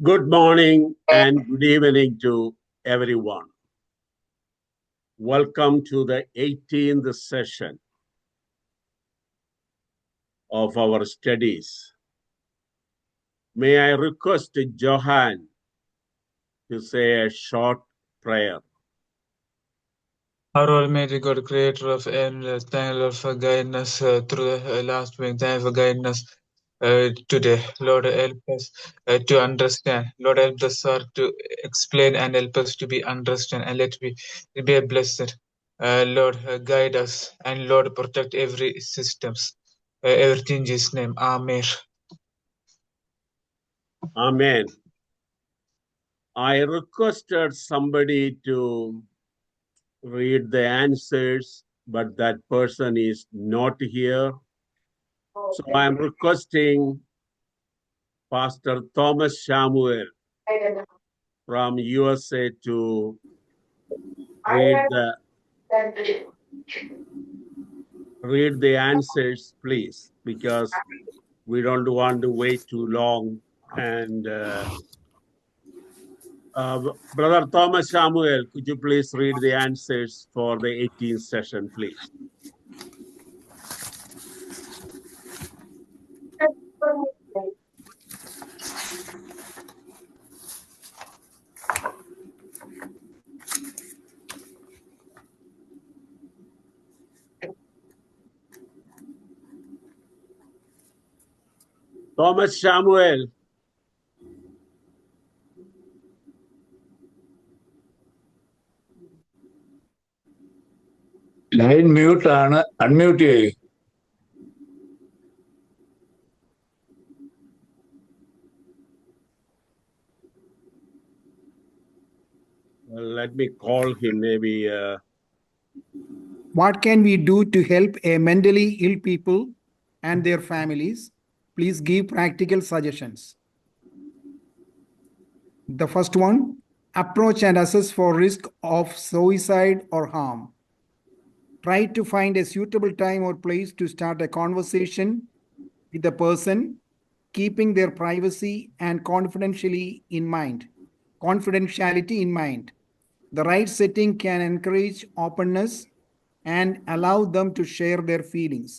Good morning and good evening to everyone. Welcome to the 18th session of our studies. May I request Johan to say a short prayer. Our Almighty God, Creator of endless, thank you, Lord, for guiding us through the last week. Thank you for guiding us today. Lord, help us to understand. Lord, help us to explain and help us to be understand and let me be a blessed. Lord, guide us and Lord, protect every systems. Everything in Jesus' name. Amen. Amen. I requested somebody to read the answers, but that person is not here. So I'm requesting Pastor Thomas Samuel from USA to read the answers, please, because we don't want to wait too long. And Brother Thomas Samuel, could you please read the answers for the 18th session, please? Thomas Samuel. Line mute ആണ്, unmute ചെയ്യൂ. Let me call him maybe. What can we do to help a mentally ill people and their families? Please give practical suggestions. The first one, approach and assess for risk of suicide or harm. Try to find a suitable time or place to start a conversation with the person, keeping their privacy and confidentiality in mind. The right setting can encourage openness and allow them to share their feelings.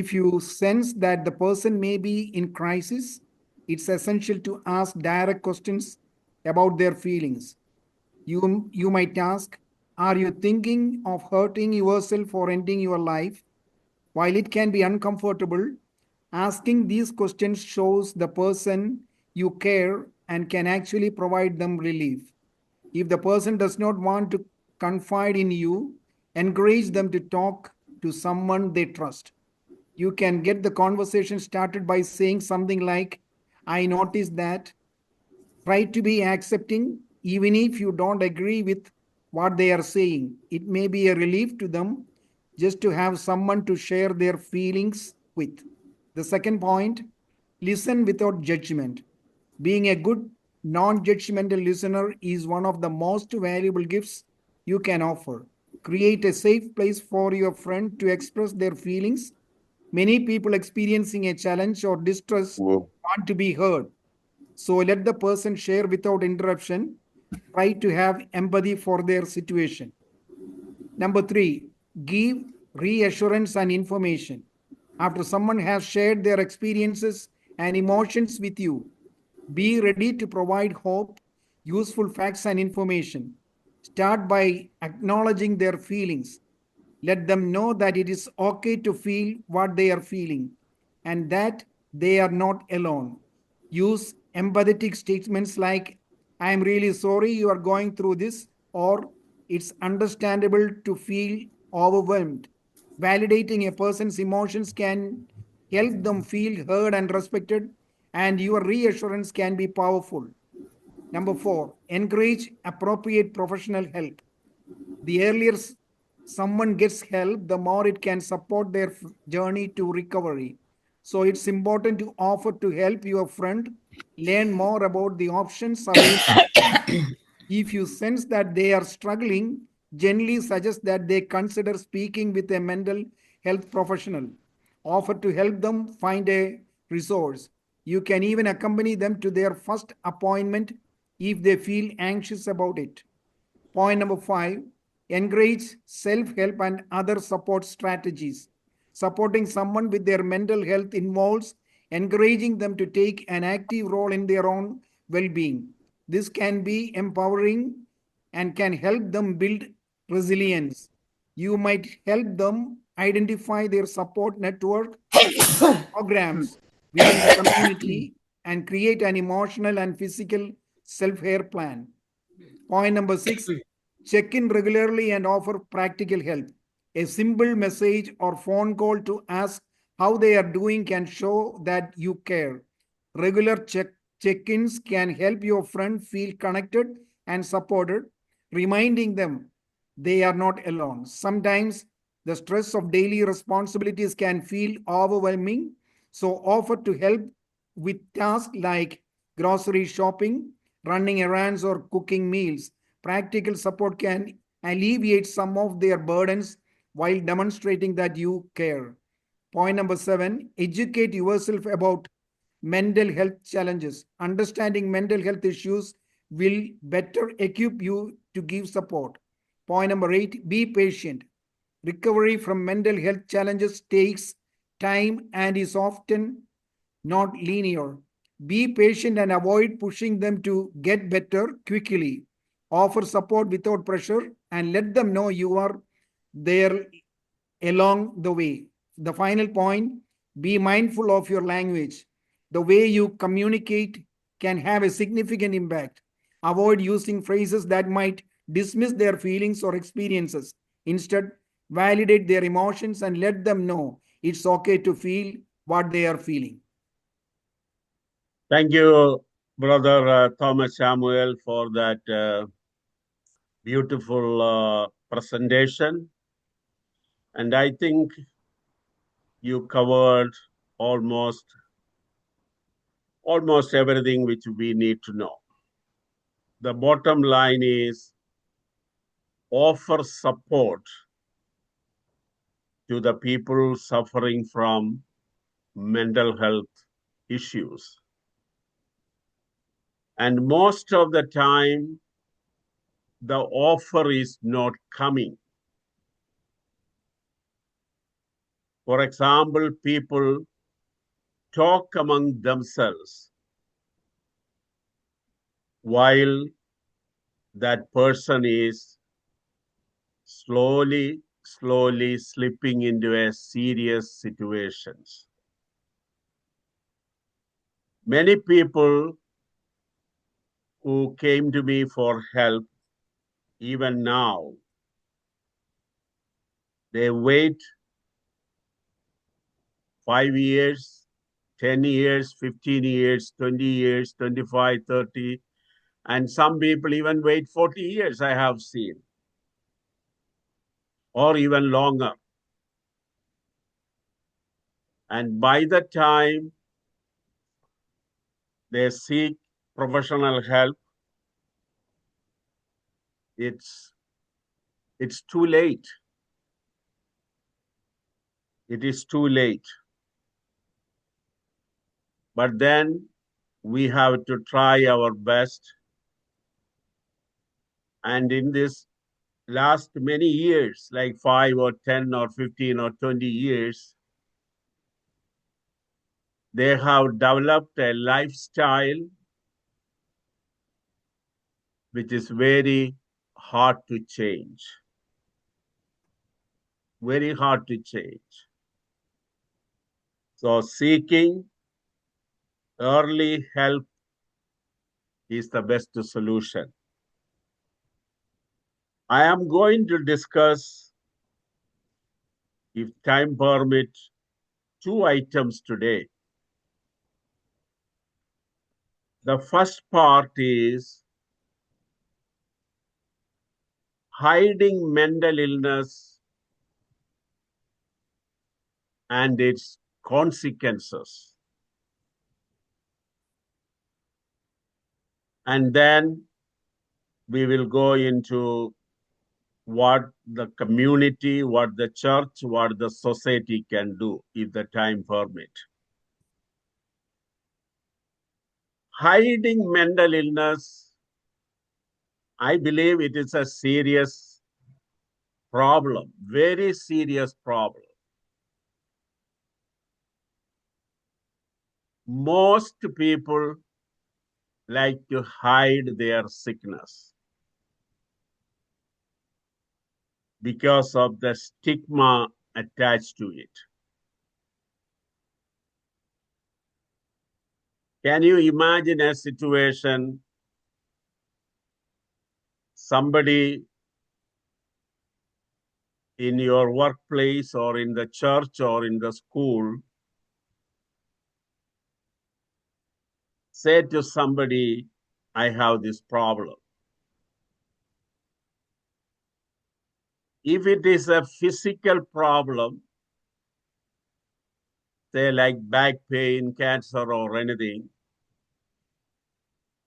If you sense that the person may be in crisis, it's essential to ask direct questions about their feelings. You might ask, are you thinking of hurting yourself or ending your life? While it can be uncomfortable, asking these questions shows the person you care and can actually provide them relief. If the person does not want to confide in you, encourage them to talk to someone they trust. You can get the conversation started by saying something like, I noticed that. Try to be accepting, even if you don't agree with what they are saying. It may be a relief to them just to have someone to share their feelings with. The second point, listen without judgment. Being a good non-judgmental listener is one of the most valuable gifts you can offer. Create a safe place for your friend to express their feelings. Many people experiencing a challenge or distress want to be heard. So let the person share without interruption. Try to have empathy for their situation. Number 3, give reassurance and information. After someone has shared their experiences and emotions with you, be ready to provide hope, useful facts, and information. Start by acknowledging their feelings. Let them know that it is okay to feel what they are feeling and that they are not alone. Use empathetic statements like, I am really sorry you are going through this, or it's understandable to feel overwhelmed. Validating a person's emotions can help them feel heard and respected, and your reassurance can be powerful. Number 4, encourage appropriate professional help. The earlier someone gets help, the more it can support their journey to recovery. So it's important to offer to help your friend learn more about the options available. If you sense that they are struggling, gently suggest that they consider speaking with a mental health professional. Offer to help them find a resource. You can even accompany them to their first appointment if they feel anxious about it. Point number 5, encourage self-help and other support strategies. Supporting someone with their mental health involves encouraging them to take an active role in their own well-being. This can be empowering and can help them build resilience. You might help them identify their support network programs within the community and create an emotional and physical self-care plan. Point number 6, check in regularly and offer practical help. A simple message or phone call to ask how they are doing can show that you care. Regular check-ins can help your friend feel connected and supported, reminding them they are not alone. Sometimes the stress of daily responsibilities can feel overwhelming, so offer to help with tasks like grocery shopping, running errands, or cooking meals. Practical support can alleviate some of their burdens while demonstrating that you care. Point number 7, educate yourself about mental health challenges. Understanding mental health issues will better equip you to give support. Point number 8, be patient. Recovery from mental health challenges takes time and is often not linear. Be patient and avoid pushing them to get better quickly. Offer support without pressure and let them know you are there along the way. The final point, be mindful of your language. The way you communicate can have a significant impact. Avoid using phrases that might dismiss their feelings or experiences. Instead, validate their emotions and let them know it's okay to feel what they are feeling. Thank you, Brother Thomas Samuel, for that beautiful presentation. And I think you covered almost everything which we need to know. The bottom line is offer support to the people suffering from mental health issues. And most of the time, the offer is not coming. For example, people talk among themselves while that person is slowly slipping into a serious situations. Many people who came to me for help, even now, they wait 5 years, 10 years, 15 years, 20 years, 25, 30, and some people even wait 40 years, I have seen, or even longer. And by the time they seek professional help, it's too late. It is too late. But then we have to try our best. And in this last many years, like 5 or 10 or 15 or 20 years, they have developed a lifestyle which is very hard to change. Very hard to change. So seeking early help is the best solution. I am going to discuss, if time permits, 2 items today. The first part is hiding mental illness and its consequences. And then we will go into what the community, what the church, what the society can do if the time permit. Hiding mental illness, I believe it is a serious problem, very serious problem. Most people like to hide their sickness because of the stigma attached to it. Can you imagine a situation, somebody in your workplace or in the church or in the school say to somebody, I have this problem. If it is a physical problem, say like back pain, cancer, or anything,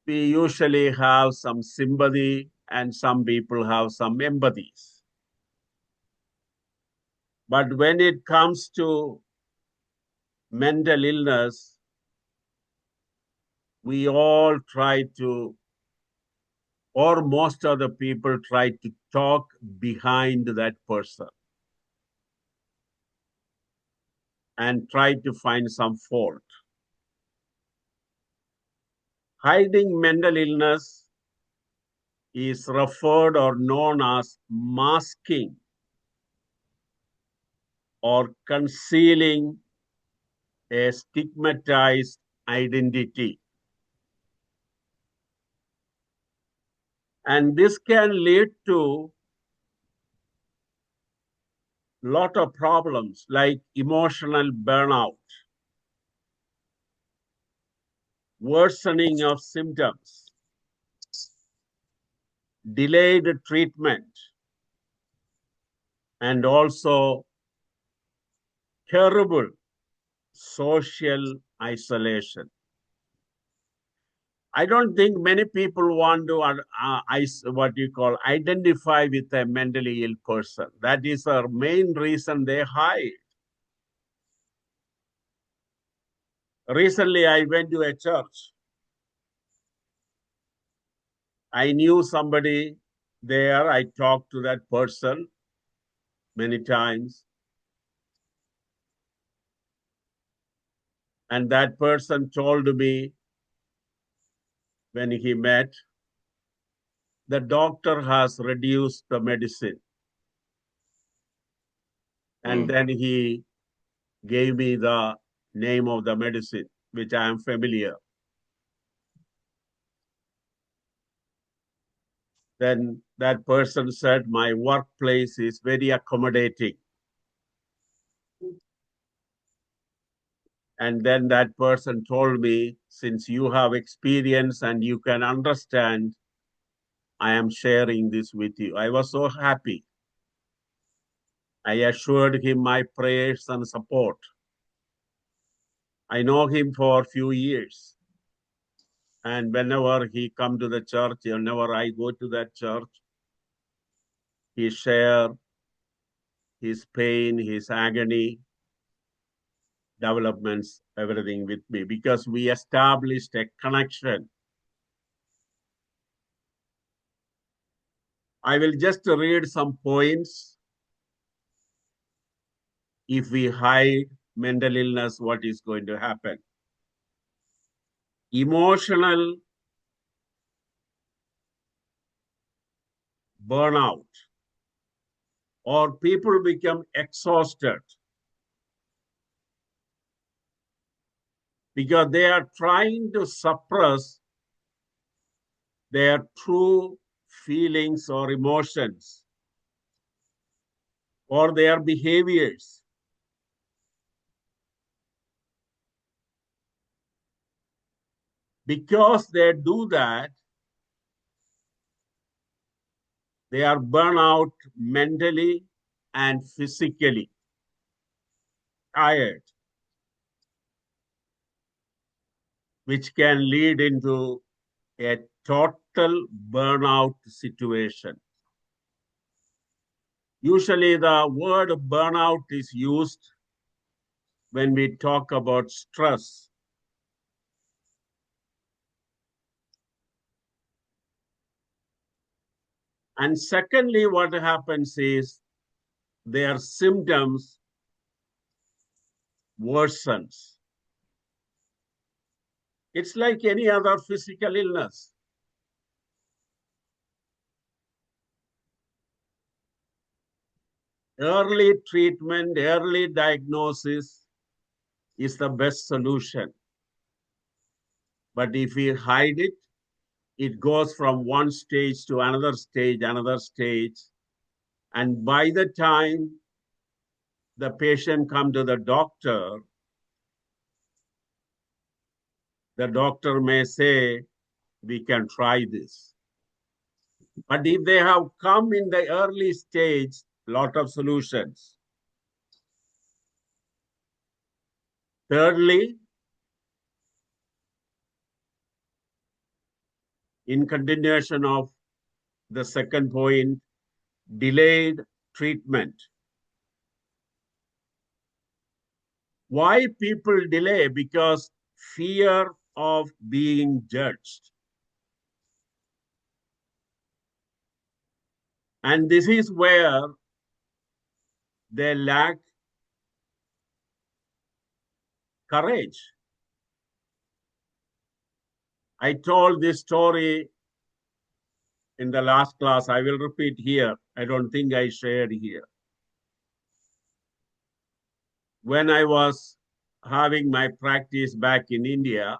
we usually have some sympathy and some people have some empathies. But when it comes to mental illness, we all try to, or most of the people try to talk behind that person and try to find some fault. Hiding mental illness is referred or known as masking or concealing a stigmatized identity. And this can lead to a lot of problems like emotional burnout, worsening of symptoms, delayed treatment, and also terrible social isolation. I don't think many people want to identify with a mentally ill person. That is the main reason they hide. Recently, I went to a church. I knew somebody there. I talked to that person many times. And that person told me when he met, the doctor has reduced the medicine. And then he gave me the name of the medicine, which I am familiar. Then that person said, my workplace is very accommodating. And then that person told me, since you have experience and you can understand, I am sharing this with you. I was so happy. I assured him my prayers and support. I know him for a few years. And whenever he come to the church, whenever I go to that church, he share his pain, his agony, developments, everything with me, because we established a connection. I will just read some points. If we hide mental illness, what is going to happen? Emotional burnout, or people become exhausted because they are trying to suppress their true feelings or emotions or their behaviors. Because they do that, they are burnt out mentally and physically, tired, which can lead into a total burnout situation. Usually the word burnout is used when we talk about stress. And secondly, what happens is their symptoms worsens. It's like any other physical illness. Early treatment, early diagnosis is the best solution. But if we hide it, it goes from one stage to another stage. And by the time the patient comes to the doctor may say, we can try this. But if they have come in the early stage, lot of solutions. Thirdly, in continuation of the second point, delayed treatment. Why people delay? Because fear of being judged. And this is where they lack courage. I told this story in the last class. I will repeat here. I don't think I shared here. When I was having my practice back in India,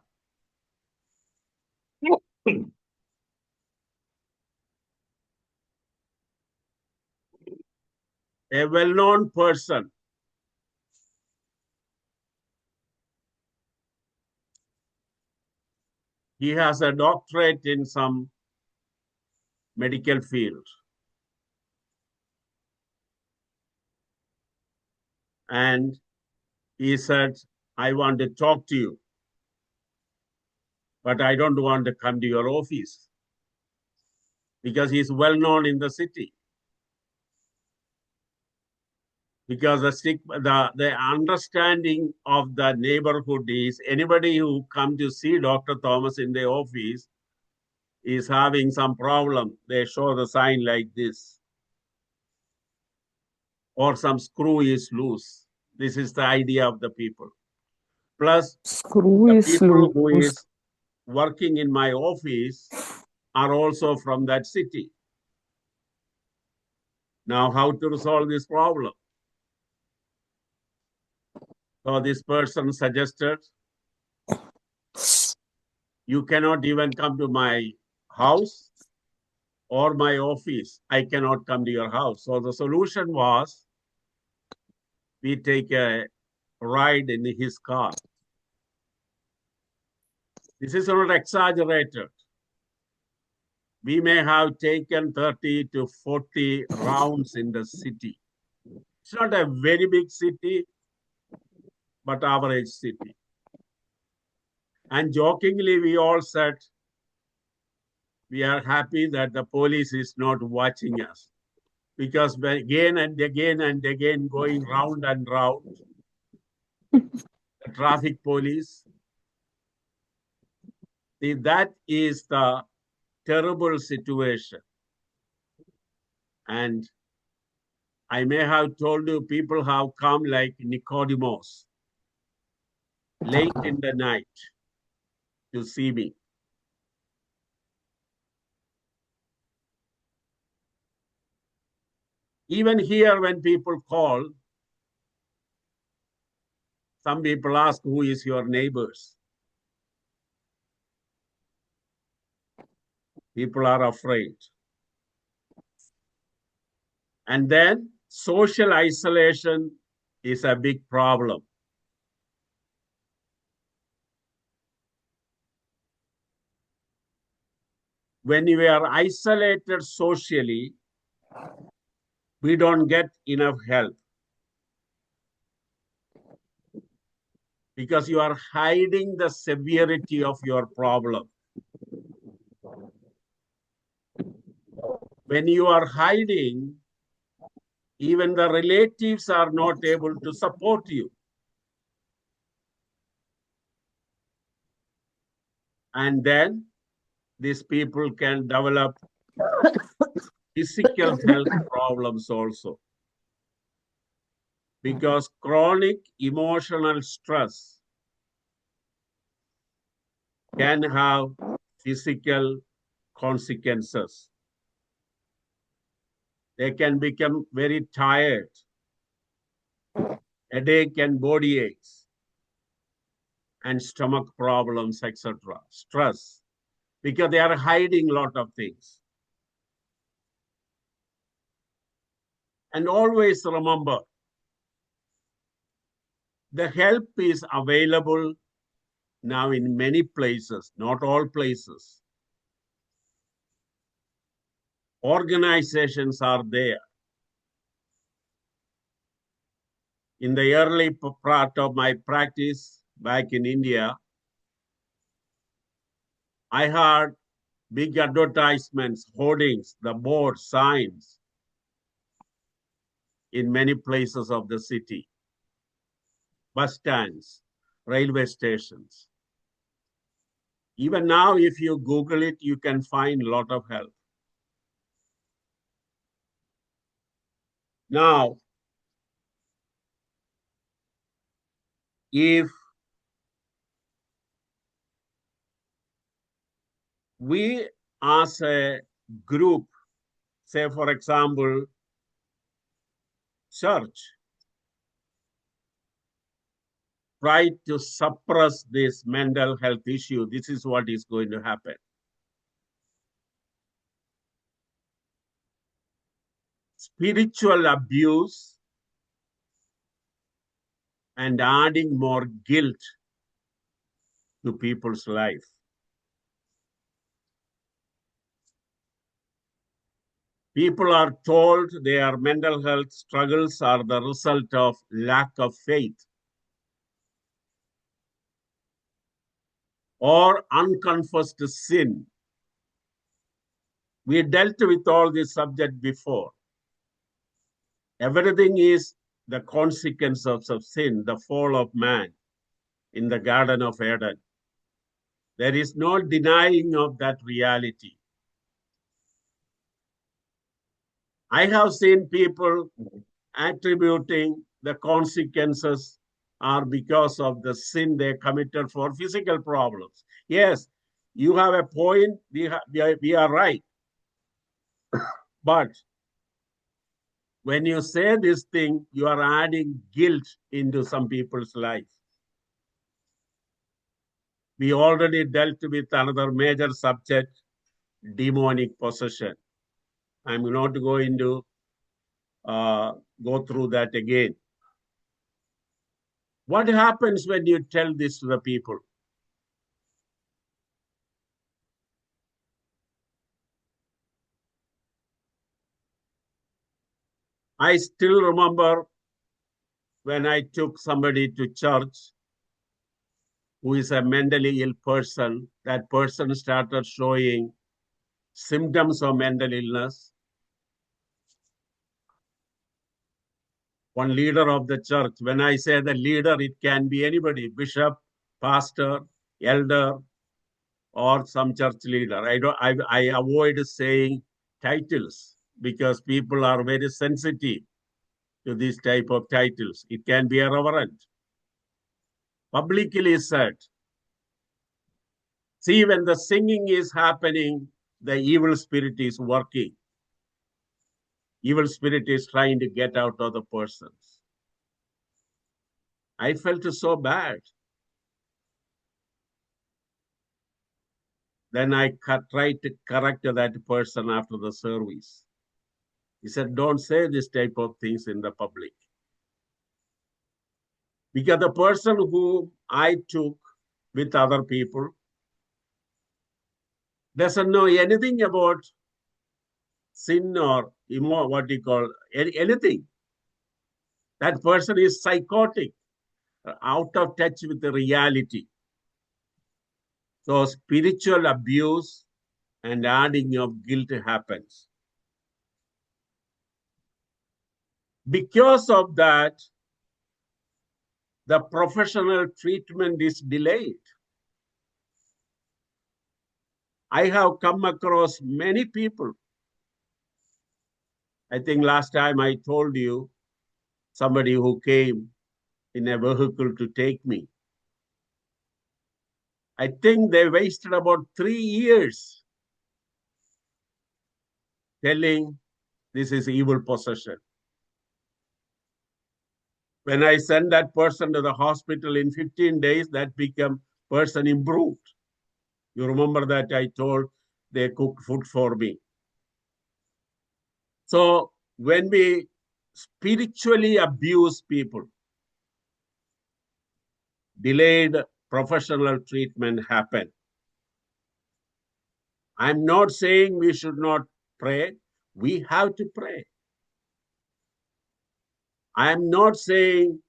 a well-known person he has a doctorate in some medical field. And he said, I want to talk to you, but I don't want to come to your office because he's well known in the city. Because the understanding of the neighborhood is anybody who come to see Dr. Thomas in the office is having some problem. They show the sign like this. Or some screw is loose. This is the idea of the people. Plus, Screw the is people who loose. is working in my office are also from that city. Now, how to resolve this problem? So this person suggested, you cannot even come to my house or my office. I cannot come to your house. So the solution was, we take a ride in his car. This is not exaggerated. We may have taken 30 to 40 rounds in the city. It's not a very big city, but average city. And jokingly, we all said, we are happy that the police is not watching us. Because again and again going round and round, the traffic police, that is the terrible situation. And I may have told you, people have come like Nicodemus late in the night to see me. Even here, when people call, some people ask, who is your neighbors? People are afraid. And then social isolation is a big problem. When we are isolated socially, we don't get enough help because you are hiding the severity of your problem. When you are hiding, even the relatives are not able to support you. And then these people can develop physical health problems also. Because chronic emotional stress can have physical consequences. They can become very tired, headache and body aches, and stomach problems, etc. Stress, because they are hiding a lot of things. And always remember, the help is available now in many places, not all places. Organizations are there. In the early part of my practice back in India, I had big advertisements, hoardings, the board signs in many places of the city, bus stands, railway stations. Even now, if you Google it, you can find a lot of help. Now, if we as a group, say for example, church, try to suppress this mental health issue, this is what is going to happen. Spiritual abuse and adding more guilt to people's life. People are told their mental health struggles are the result of lack of faith or unconfessed sin. We dealt with all this subject before. Everything is the consequence of sin, the fall of man in the Garden of Eden. There is no denying of that reality. I have seen people attributing the consequences are because of the sin they committed for physical problems. Yes, you have a point, we are right. But when you say this thing, you are adding guilt into some people's life. We already dealt with another major subject, demonic possession. I'm not going to go through that again. What happens when you tell this to the people? I still remember when I took somebody to church who is a mentally ill person, that person started showing symptoms of mental illness. One leader of the church, when I say the leader, it can be anybody, bishop, pastor, elder, or some church leader. I avoid saying titles because people are very sensitive to these type of titles. It can be a reverend. Publicly said, see, when the singing is happening, the evil spirit is working. Evil spirit is trying to get out of the persons. I felt so bad. Then I tried to correct that person after the service. He said, don't say this type of things in the public. Because the person who I took with other people doesn't know anything about sin or what you call anything. That person is psychotic, out of touch with the reality. So spiritual abuse and adding of guilt happens. Because of that, the professional treatment is delayed. I have come across many people I think last time I told you somebody who came in a vehicle to take me. I think they wasted about 3 years telling this is evil possession. When I sent that person to the hospital in 15 days, that became person improved. You remember that I told they cooked food for me. So when we spiritually abuse people, delayed professional treatment happen. I'm not saying we should not pray. We have to pray. I'm not saying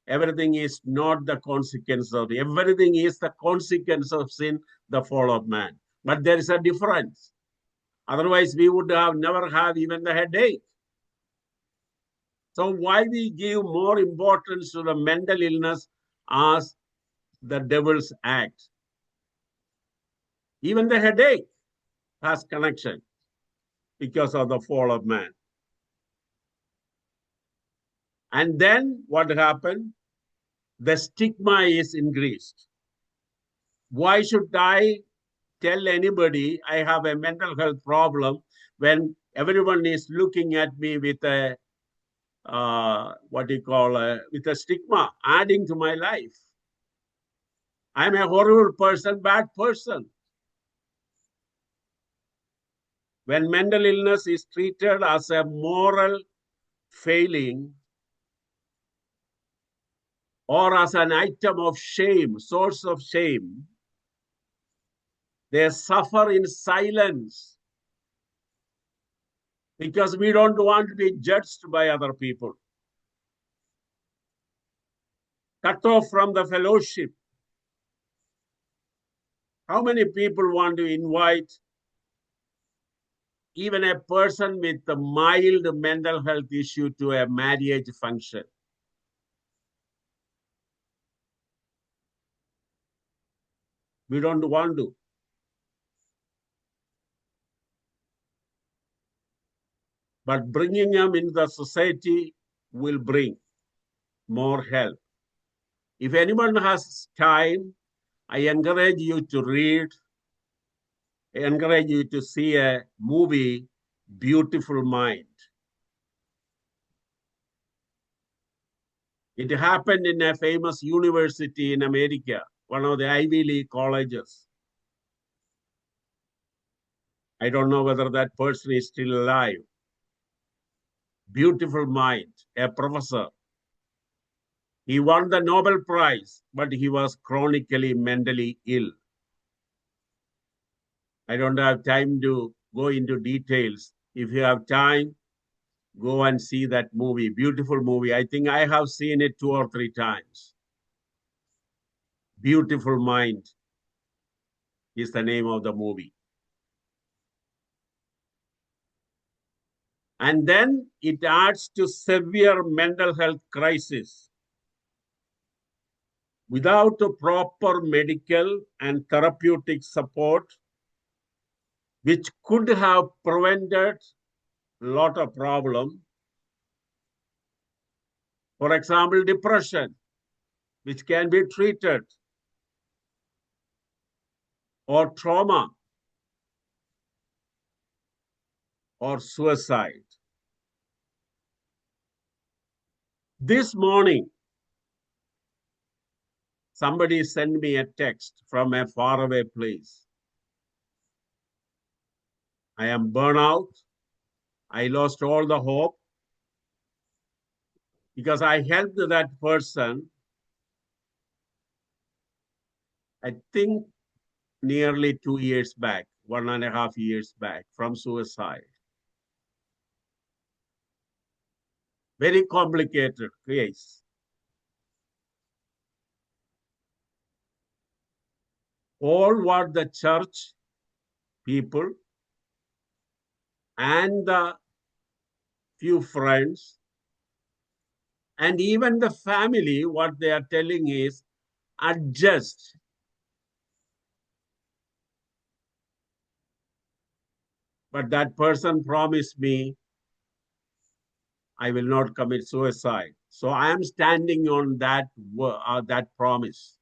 everything is not the consequence of it. Everything is the consequence of sin, the fall of man. But there is a difference. Otherwise, we would have never have even the headache. So why we give more importance to the mental illness as the devil's act? Even the headache has connection because of the fall of man. And then what happened? The stigma is increased. Why should I tell anybody I have a mental health problem when everyone is looking at me with a with a stigma, adding to my life? I'm a horrible person, bad person. When mental illness is treated as a moral failing or as an item of shame, source of shame, they suffer in silence because we don't want to be judged by other people. Cut off from the fellowship. How many people want to invite even a person with a mild mental health issue to a marriage function? We don't want to. But bringing them into the society will bring more help. If anyone has time, I encourage you to read. I encourage you to see a movie, Beautiful Mind. It happened in a famous university in America, one of the Ivy League colleges. I don't know whether that person is still alive. Beautiful Mind, a professor. He won the Nobel Prize, but he was chronically mentally ill. I don't have time to go into details. If you have time, go and see that movie, beautiful movie. I think I have seen it 2 or 3 times. Beautiful Mind is the name of the movie. And then it adds to severe mental health crisis. Without a proper medical and therapeutic support, which could have prevented a lot of problems. For example, depression, which can be treated, or trauma, or suicide. This morning, somebody sent me a text from a faraway place. I am burnt out. I lost all the hope because I helped that person, I think nearly 2 years back, 1.5 years back, from suicide. Very complicated case. All what the church people and the few friends and even the family, what they are telling is adjust. But that person promised me I will not commit suicide. So I am standing on that that promise.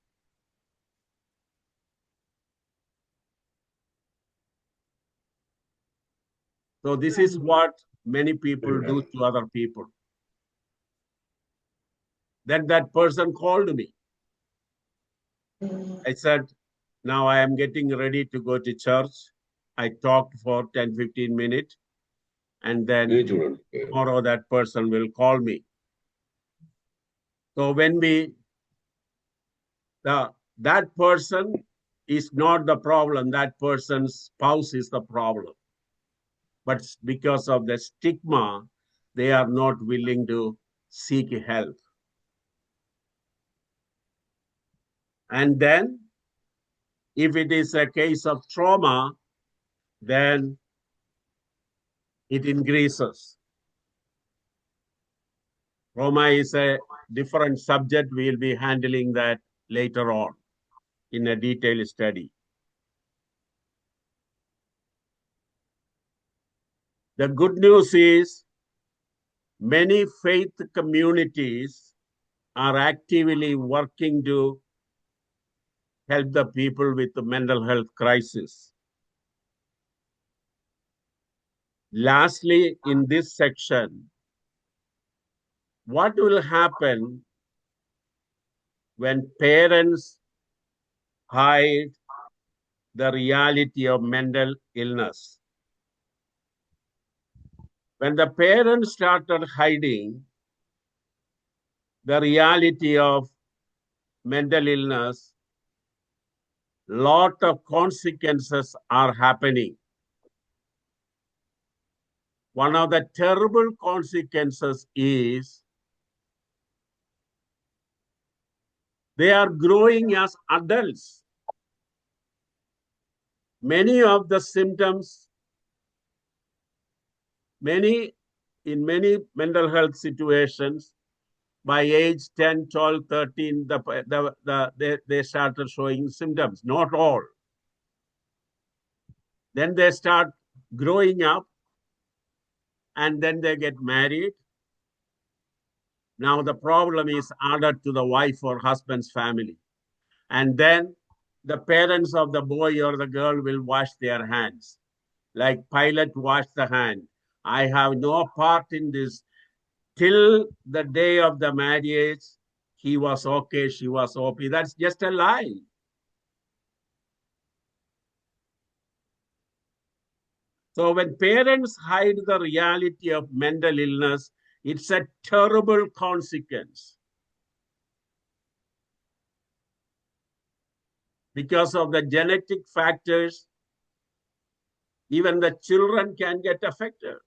So this is what many people do to other people. Then that person called me. I said, now I am getting ready to go to church. I talked for 10, 15 minutes, and then tomorrow that person will call me. So when that person is not the problem, that person's spouse is the problem. But because of the stigma, they are not willing to seek help. And then, if it is a case of trauma, then it increases. Trauma is a different subject. We'll be handling that later on in a detailed study. The good news is many faith communities are actively working to help the people with the mental health crisis. Lastly, in this section, what will happen when parents hide the reality of mental illness? When the parents started hiding the reality of mental illness, lot of consequences are happening. One of the terrible consequences is they are growing as adults. Many of the symptoms, in many mental health situations, by age 10, 12, 13, they started showing symptoms, not all. Then they start growing up, and then they get married. Now the problem is added to the wife or husband's family. And then the parents of the boy or the girl will wash their hands. Like Pilate washed the hand. I have no part in this. Till the day of the marriage, he was okay, she was okay. That's just a lie. So when parents hide the reality of mental illness, it's a terrible consequence. Because of the genetic factors, even the children can get affected.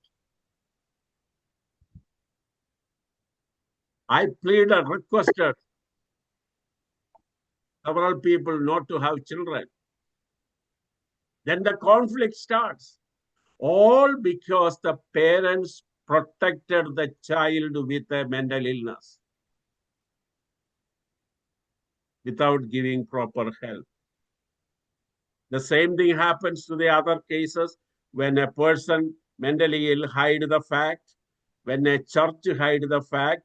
I pleaded and requested several people not to have children. Then the conflict starts. All because the parents protected the child with a mental illness without giving proper help. The same thing happens to the other cases when a person mentally ill hide the fact, when a church hide the fact,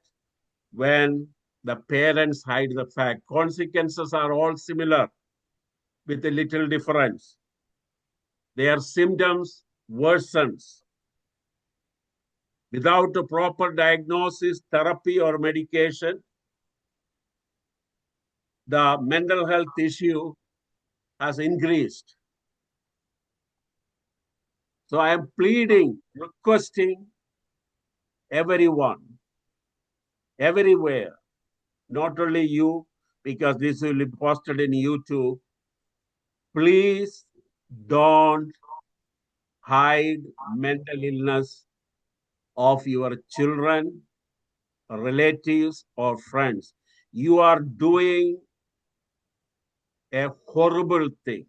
when the parents hide the fact. Consequences are all similar with a little difference. Their symptoms worsens. Without a proper diagnosis, therapy, or medication, the mental health issue has increased. So I am pleading, requesting everyone, everywhere, not only you, because this will be posted in YouTube, please don't hide mental illness of your children, relatives, or friends. You are doing a horrible thing.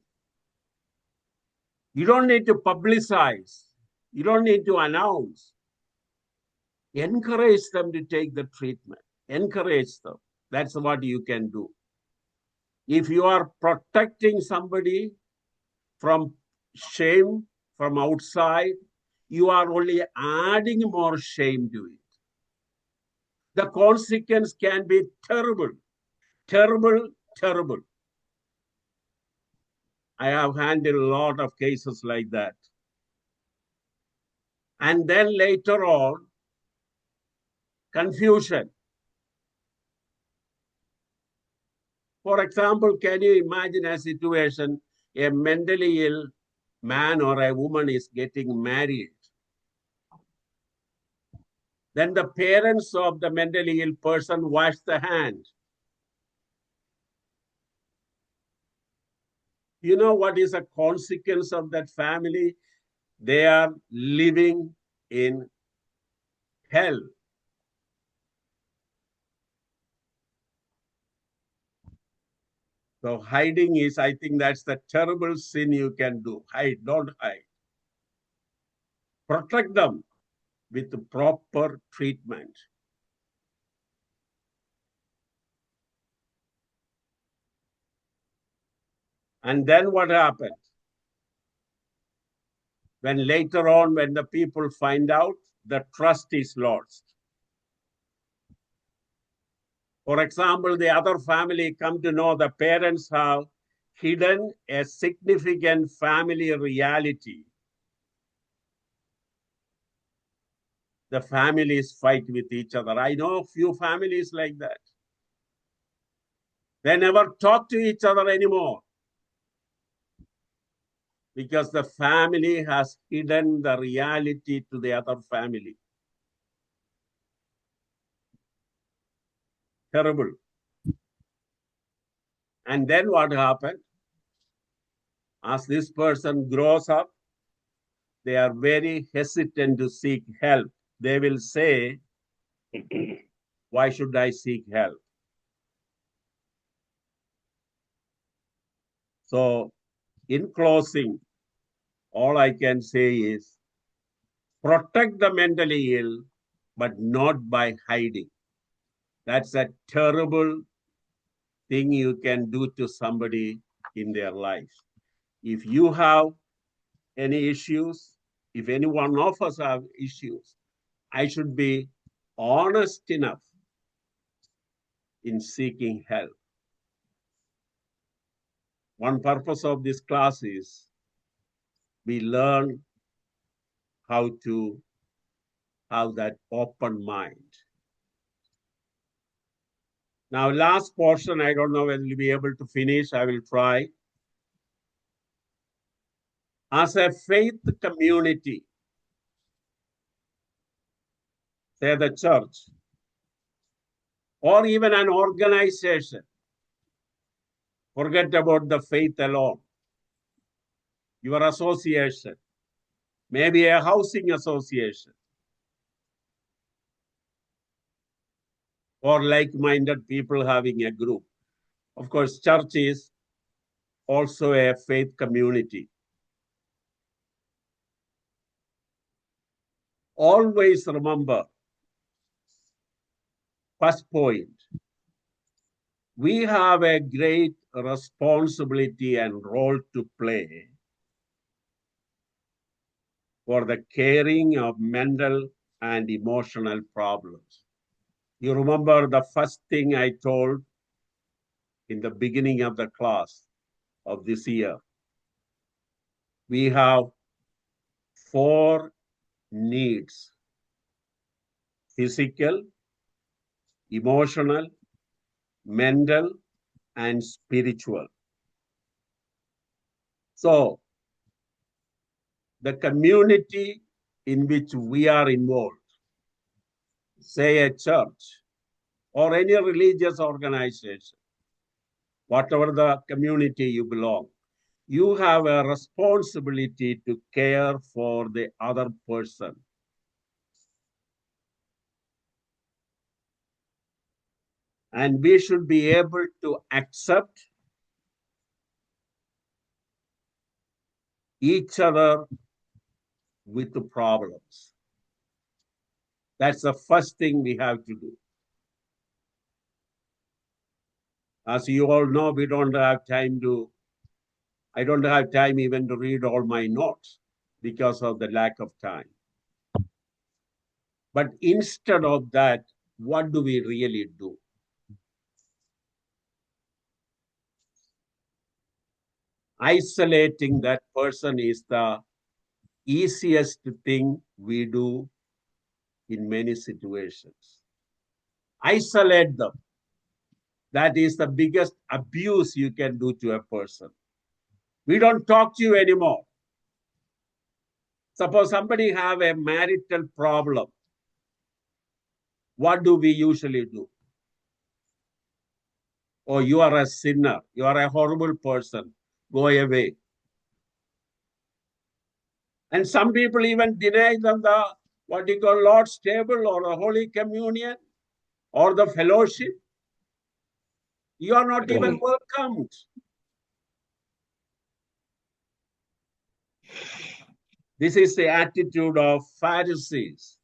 You don't need to publicize. You don't need to announce. Encourage them to take the treatment. Encourage them. That's what you can do. If you are protecting somebody from shame from outside, you are only adding more shame to it. the consequence can be terrible, terrible, terrible. I have handled a lot of cases like that. And then later on, confusion. For example, can you imagine a situation, a mentally ill man or a woman is getting married? Then the parents of the mentally ill person wash the hand. You know what is a consequence of that family? They are living in hell. So hiding is, I think that's the terrible sin you can do. Hide, don't hide. Protect them with the proper treatment. And then what happens? When later on, when the people find out, the trust is lost. For example, the other family come to know the parents have hidden a significant family reality. The families fight with each other. I know a few families like that. They never talk to each other anymore because the family has hidden the reality to the other family. Terrible. And then what happened? As this person grows up, they are very hesitant to seek help. They will say, why should I seek help? So in closing, all I can say is protect the mentally ill, but not by hiding. That's a terrible thing you can do to somebody in their life. If you have any issues, if any one of us have issues, I should be honest enough in seeking help. One purpose of this class is we learn how to have that open mind. Now, last portion, I don't know whether we'll be able to finish. I will try. As a faith community, say the church, or even an organization, forget about the faith alone. Your association, maybe a housing association, or like-minded people having a group. Of course, church is also a faith community. Always remember, first point, we have a great responsibility and role to play for the caring of mental and emotional problems. You remember the first thing I told in the beginning of the class of this year. We have 4 needs: physical, emotional, mental, and spiritual. So the community in which we are involved, say a church or any religious organization, whatever the community you belong, you have a responsibility to care for the other person. And we should be able to accept each other with the problems. That's the first thing we have to do. As you all know, I don't have time even to read all my notes because of the lack of time. But instead of that, what do we really do? Isolating that person is the easiest thing we do in many situations. Isolate them. That is the biggest abuse you can do to a person. We don't talk to you anymore. Suppose somebody have a marital problem. What do we usually do? Oh, you are a sinner. You are a horrible person. Go away. And some people even deny them the, what you call, Lord's table or the Holy Communion or the fellowship. You are not even welcomed. This is the attitude of Pharisees,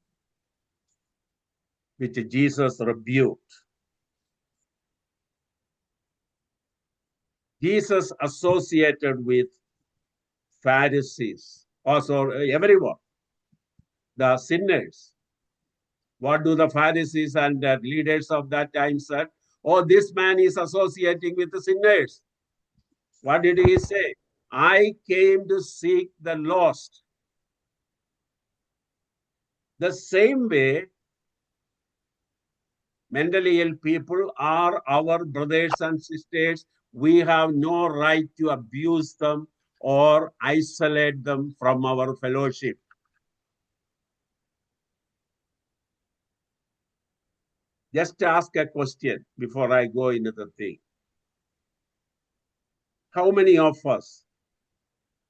which Jesus rebuked. Jesus associated with Pharisees, also everyone, the sinners. What do the Pharisees and the leaders of that time said? Oh, this man is associating with the sinners. What did he say? I came to seek the lost. The same way, mentally ill people are our brothers and sisters. We have no right to abuse them or isolate them from our fellowship. Just ask a question before I go into the thing. How many of us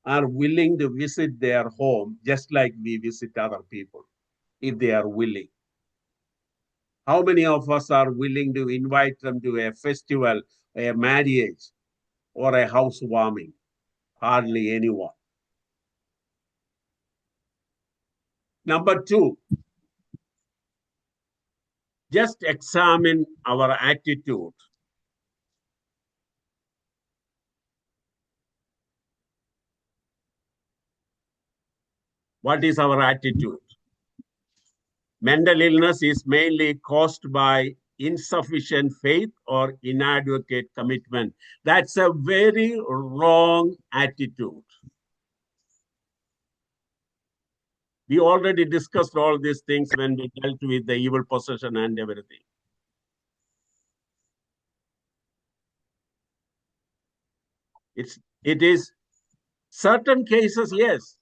are willing to visit their home just like we visit other people, if they are willing? How many of us are willing to invite them to a festival, a marriage, or a housewarming? Hardly anyone. Number two, just examine our attitude. What is our attitude? Mental illness is mainly caused by insufficient faith or inadequate commitment. That's a very wrong attitude. We already discussed all these things when we dealt with the evil possession and everything. It is certain cases, yes.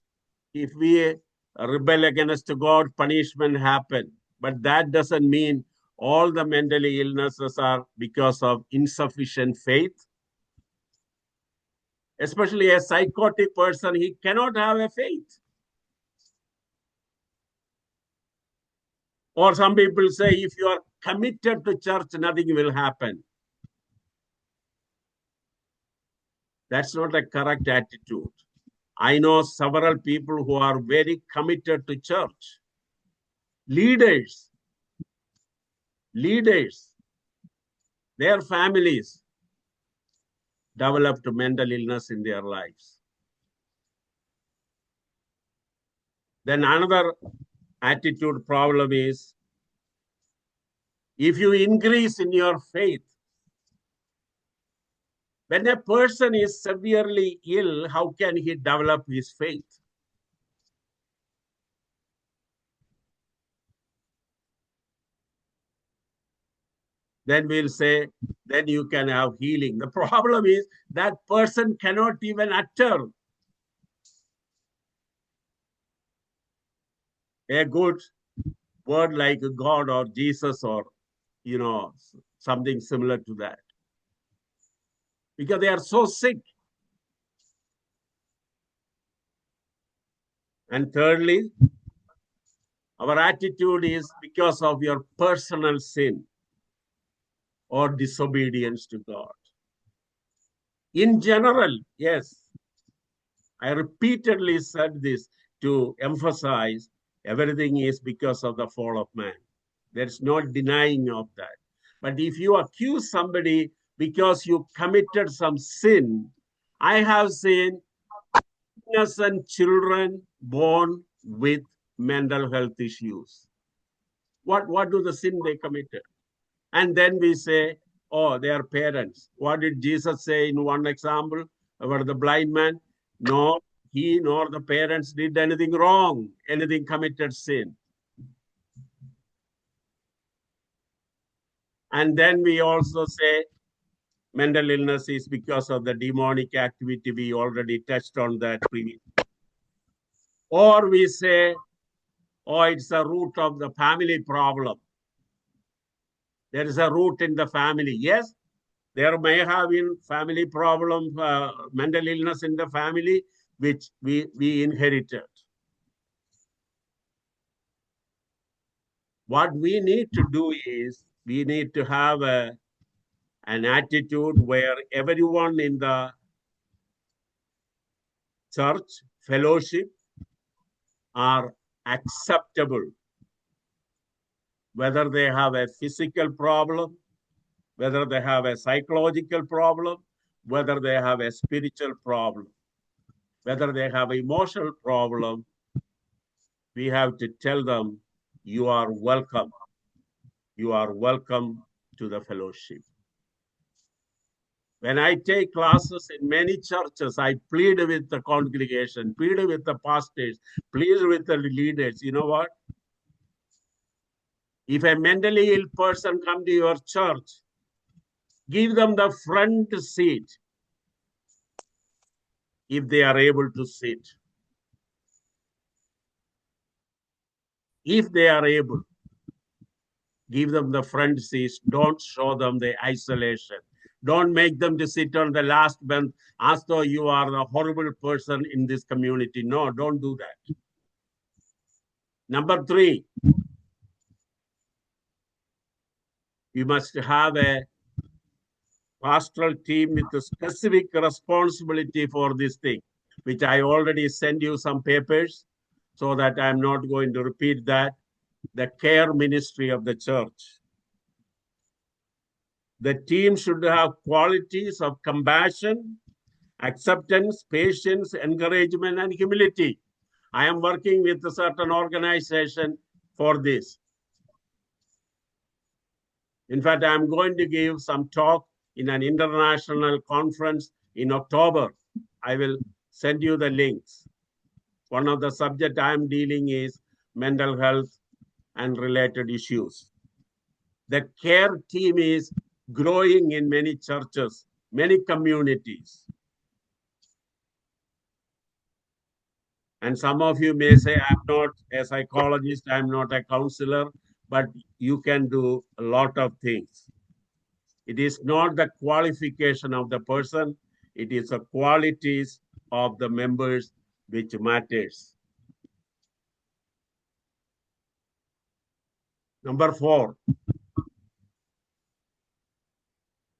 If we rebel against God, punishment happen. But that doesn't mean all the mentally illnesses are because of insufficient faith. Especially a psychotic person, he cannot have a faith. Or some people say, if you are committed to church, nothing will happen. That's not a correct attitude. I know several people who are very committed to church. Leaders, their families developed mental illness in their lives. Then another attitude problem is, if you increase in your faith, when a person is severely ill, how can he develop his faith? Then we'll say, then you can have healing. The problem is that person cannot even utter a good word like God or Jesus or, something similar to that. Because they are so sick. And thirdly, our attitude is because of your personal sin or disobedience to God. In general, yes, I repeatedly said this to emphasize everything is because of the fall of man. There's no denying of that. But if you accuse somebody because you committed some sin, I have seen innocent children born with mental health issues. What do the sin they committed? And then we say, oh, they are parents. What did Jesus say in one example about the blind man? No, he nor the parents did anything wrong, anything committed sin. And then we also say mental illness is because of the demonic activity. We already touched on that previously. Or we say, oh, it's a root of the family problem. There is a root in the family. Yes, there may have been family problem, mental illness in the family, which we inherited. What we need to do is we need to have an attitude where everyone in the church fellowship are acceptable, whether they have a physical problem, whether they have a psychological problem, whether they have a spiritual problem, whether they have an emotional problem. We have to tell them, you are welcome. You are welcome to the fellowship. When I take classes in many churches, I plead with the congregation, plead with the pastors, plead with the leaders. You know what? If a mentally ill person comes to your church, give them the front seat if they are able to sit. If they are able, give them the front seats. Don't show them the isolation. Don't make them to sit on the last bench as though you are a horrible person in this community. No, don't do that. Number 3, we must have a pastoral team with a specific responsibility for this thing, which I already sent you some papers so that I'm not going to repeat that. The care ministry of the church. The team should have qualities of compassion, acceptance, patience, encouragement, and humility. I am working with a certain organization for this. In fact, I'm going to give some talk in an international conference in October. I will send you the links. One of the subjects I'm dealing is mental health and related issues. The care team is growing in many churches, many communities. And some of you may say, I'm not a psychologist, I'm not a counselor, but you can do a lot of things. It is not the qualification of the person, it is the qualities of the members which matters. Number 4,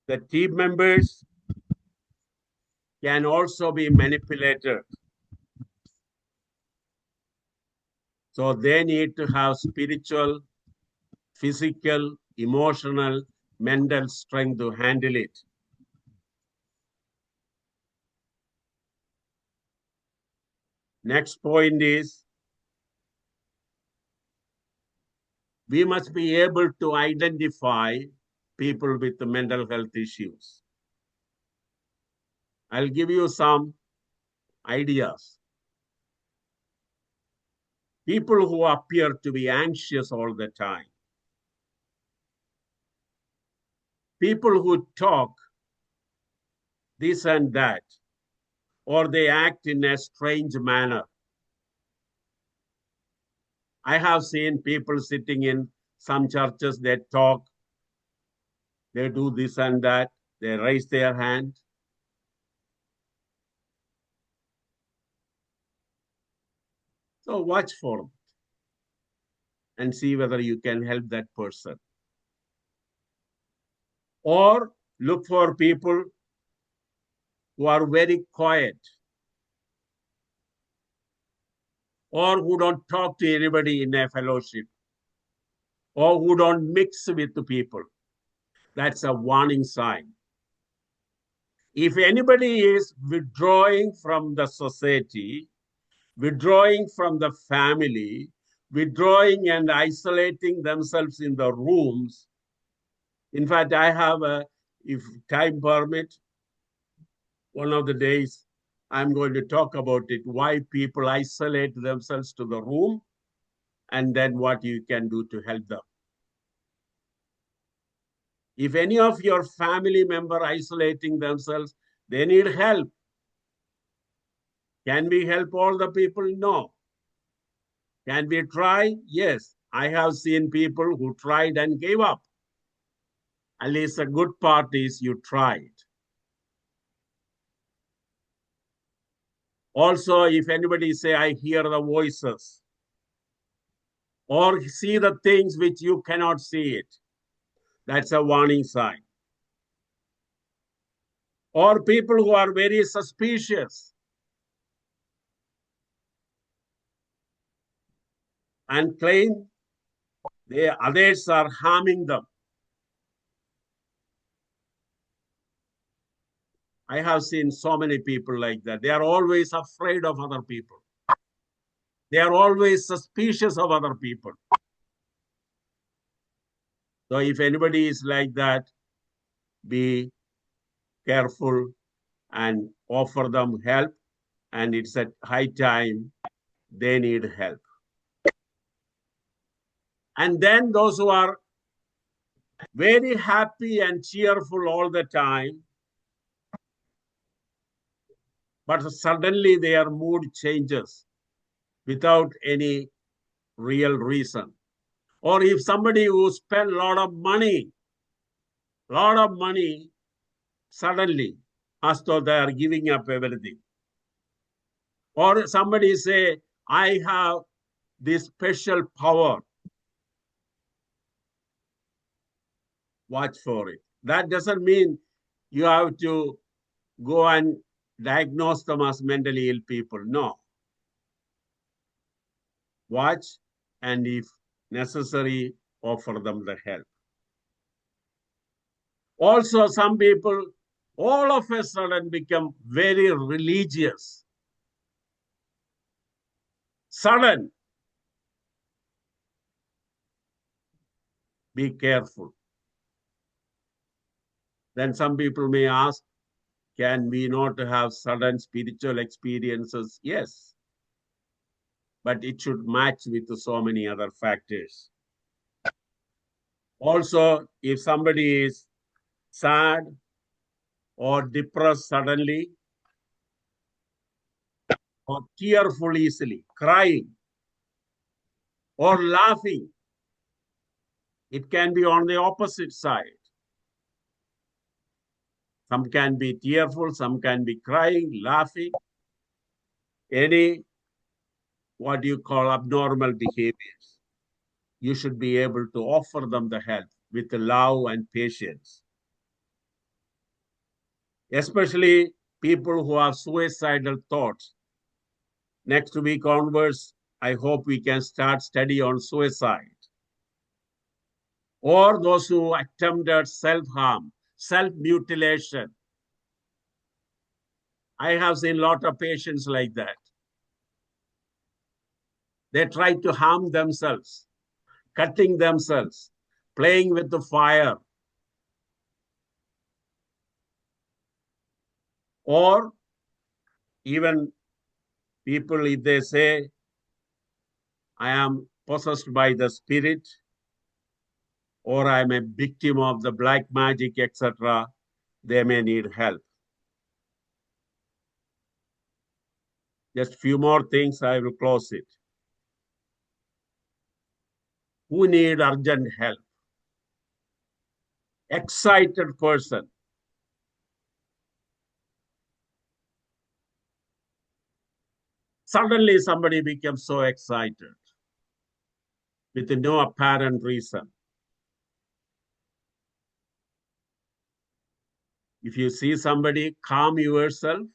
the team members can also be manipulated. So they need to have spiritual, physical, emotional, mental strength to handle it. Next point is, we must be able to identify people with mental health issues. I'll give you some ideas. People who appear to be anxious all the time. People who talk this and that, or they act in a strange manner. I have seen people sitting in some churches, they talk, they do this and that, they raise their hand. So watch for it and see whether you can help that person. Or look for people who are very quiet or who don't talk to anybody in a fellowship or who don't mix with the people. That's a warning sign. If anybody is withdrawing from the society, withdrawing from the family, withdrawing and isolating themselves in the rooms. In fact, I have if time permit, one of the days I'm going to talk about it, why people isolate themselves to the room, and then what you can do to help them. If any of your family member isolating themselves, they need help. Can we help all the people? No. Can we try? Yes. I have seen people who tried and gave up. At least the good part is you tried. Also, if anybody say, I hear the voices, or see the things which you cannot see it, that's a warning sign. Or people who are very suspicious and claim others are harming them. I have seen so many people like that. They are always afraid of other people. They are always suspicious of other people. So if anybody is like that, be careful and offer them help. And it's at high time they need help. And then those who are very happy and cheerful all the time, but suddenly their mood changes without any real reason. Or if somebody who spent a lot of money, suddenly, as though they are giving up everything. Or somebody say, I have this special power. Watch for it. That doesn't mean you have to go and diagnose them as mentally ill people. No. Watch, and if necessary, offer them the help. Also, some people all of a sudden become very religious. Sudden. Be careful. Then some people may ask, can we not have sudden spiritual experiences? Yes. But it should match with so many other factors. Also, if somebody is sad or depressed suddenly, or tearful easily, crying, or laughing, it can be on the opposite side. Some can be tearful, some can be crying, laughing, any what you call abnormal behaviors. You should be able to offer them the help with love and patience. Especially people who have suicidal thoughts. Next week onwards, I hope we can start study on suicide. Or those who attempted self-harm, self-mutilation. I have seen a lot of patients like that. They try to harm themselves, cutting themselves, playing with the fire. Or even people, if they say, I am possessed by the spirit, or I'm a victim of the black magic, etc., they may need help. Just few more things, I will close it. Who need urgent help? Excited person. Suddenly somebody becomes so excited with no apparent reason. If you see somebody, calm yourself.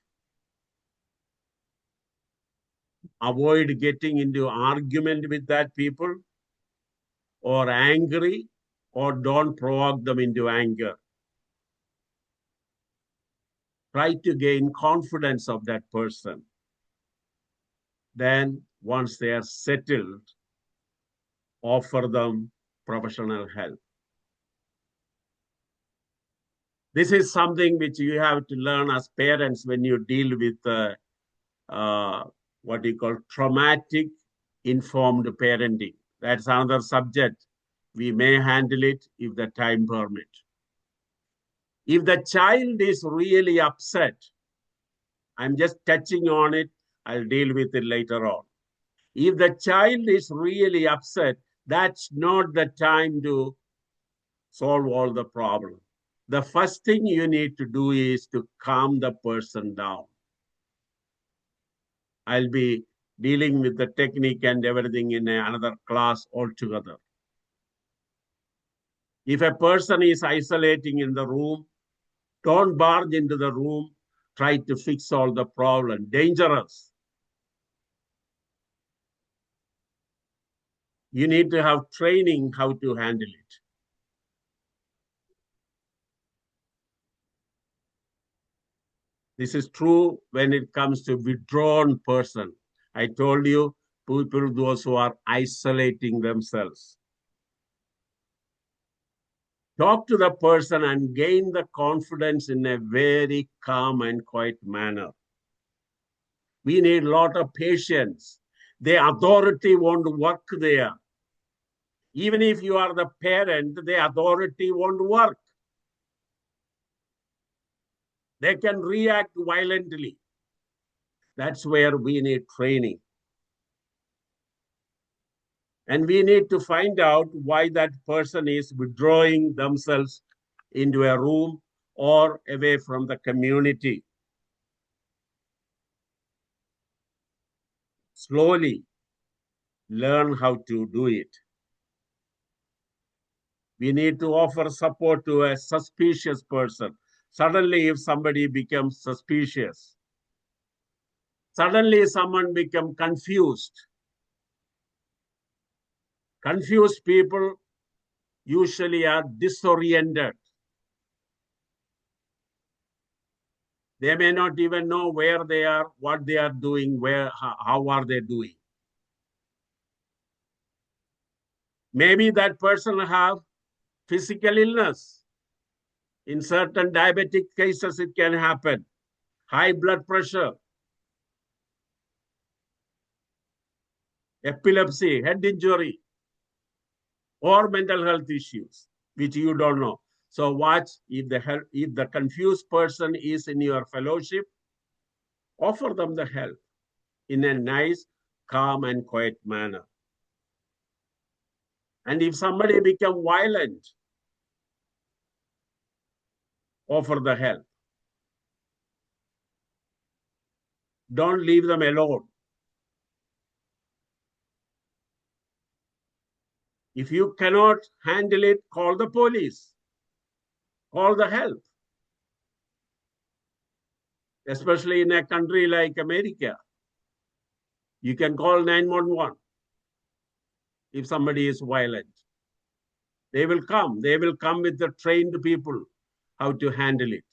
Avoid getting into argument with that people or angry, or don't provoke them into anger. Try to gain confidence of that person. Then once they are settled, offer them professional help. This is something which you have to learn as parents when you deal with what you call traumatic informed parenting. That's another subject. We may handle it if the time permits. If the child is really upset, I'm just touching on it, I'll deal with it later on. If the child is really upset, that's not the time to solve all the problem. The first thing you need to do is to calm the person down. I'll be dealing with the technique and everything in another class altogether. If a person is isolating in the room, don't barge into the room, try to fix all the problem. Dangerous. You need to have training how to handle it. This is true when it comes to withdrawn person. I told you, people, those who are isolating themselves. Talk to the person and gain the confidence in a very calm and quiet manner. We need a lot of patience. The authority won't work there. Even if you are the parent, the authority won't work. They can react violently. That's where we need training. And we need to find out why that person is withdrawing themselves into a room or away from the community. Slowly learn how to do it. We need to offer support to a suspicious person. Suddenly, if somebody becomes suspicious, suddenly someone becomes confused. Confused people usually are disoriented. They may not even know where they are, what they are doing, how are they doing. Maybe that person have physical illness. In certain diabetic cases, it can happen. High blood pressure, epilepsy, head injury, or mental health issues, which you don't know. So watch, if the confused person is in your fellowship, offer them the help in a nice, calm, and quiet manner. And if somebody become violent, offer the help. Don't leave them alone. If you cannot handle it, call the police, call the help. Especially in a country like America, you can call 911 if somebody is violent. They will come. They will come with the trained people how to handle it.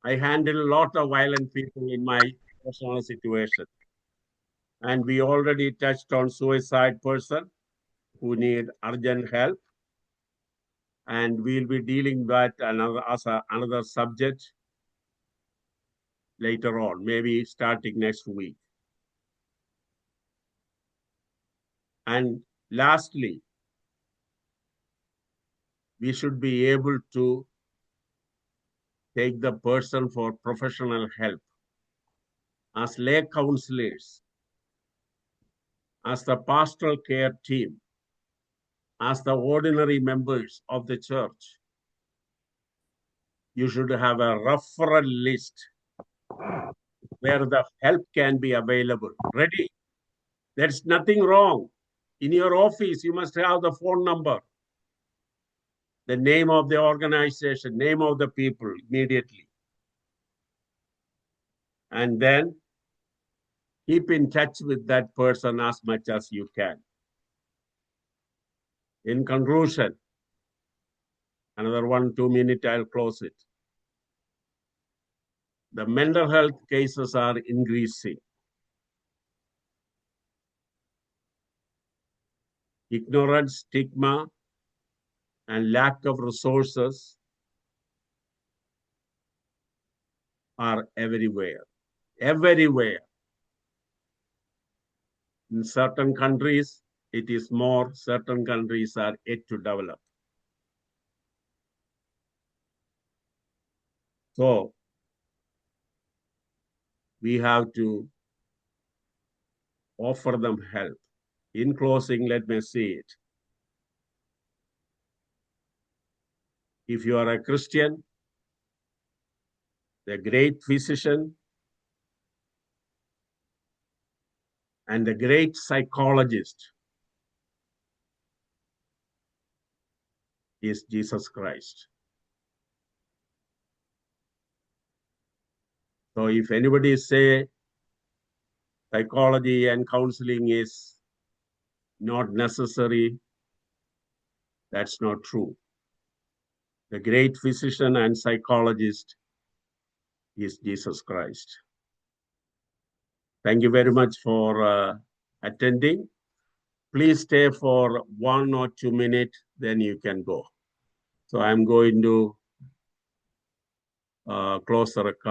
I handle a lot of violent people in my personal situation. And we already touched on suicide person who need urgent help. And we'll be dealing that another subject later on, maybe starting next week. And lastly, we should be able to take the person for professional help as lay counselors, as the pastoral care team, as the ordinary members of the church. You should have a referral list where the help can be available. Ready? There's nothing wrong. In your office, you must have the phone number, the name of the organization, name of the people immediately. And then keep in touch with that person as much as you can. In conclusion, another 1-2 minutes, I'll close it. The mental health cases are increasing. ignorance, stigma, and lack of resources are everywhere. Everywhere. In certain countries, it is more. Certain countries are yet to develop. So, we have to offer them help. In closing, let me say it. If you are a Christian, the great physician and the great psychologist is Jesus Christ. So if anybody say psychology and counseling is not necessary, that's not true. The great physician and psychologist is Jesus Christ. Thank you very much for attending. Please stay for 1 or 2 minutes, then you can go. So I'm going to close the record.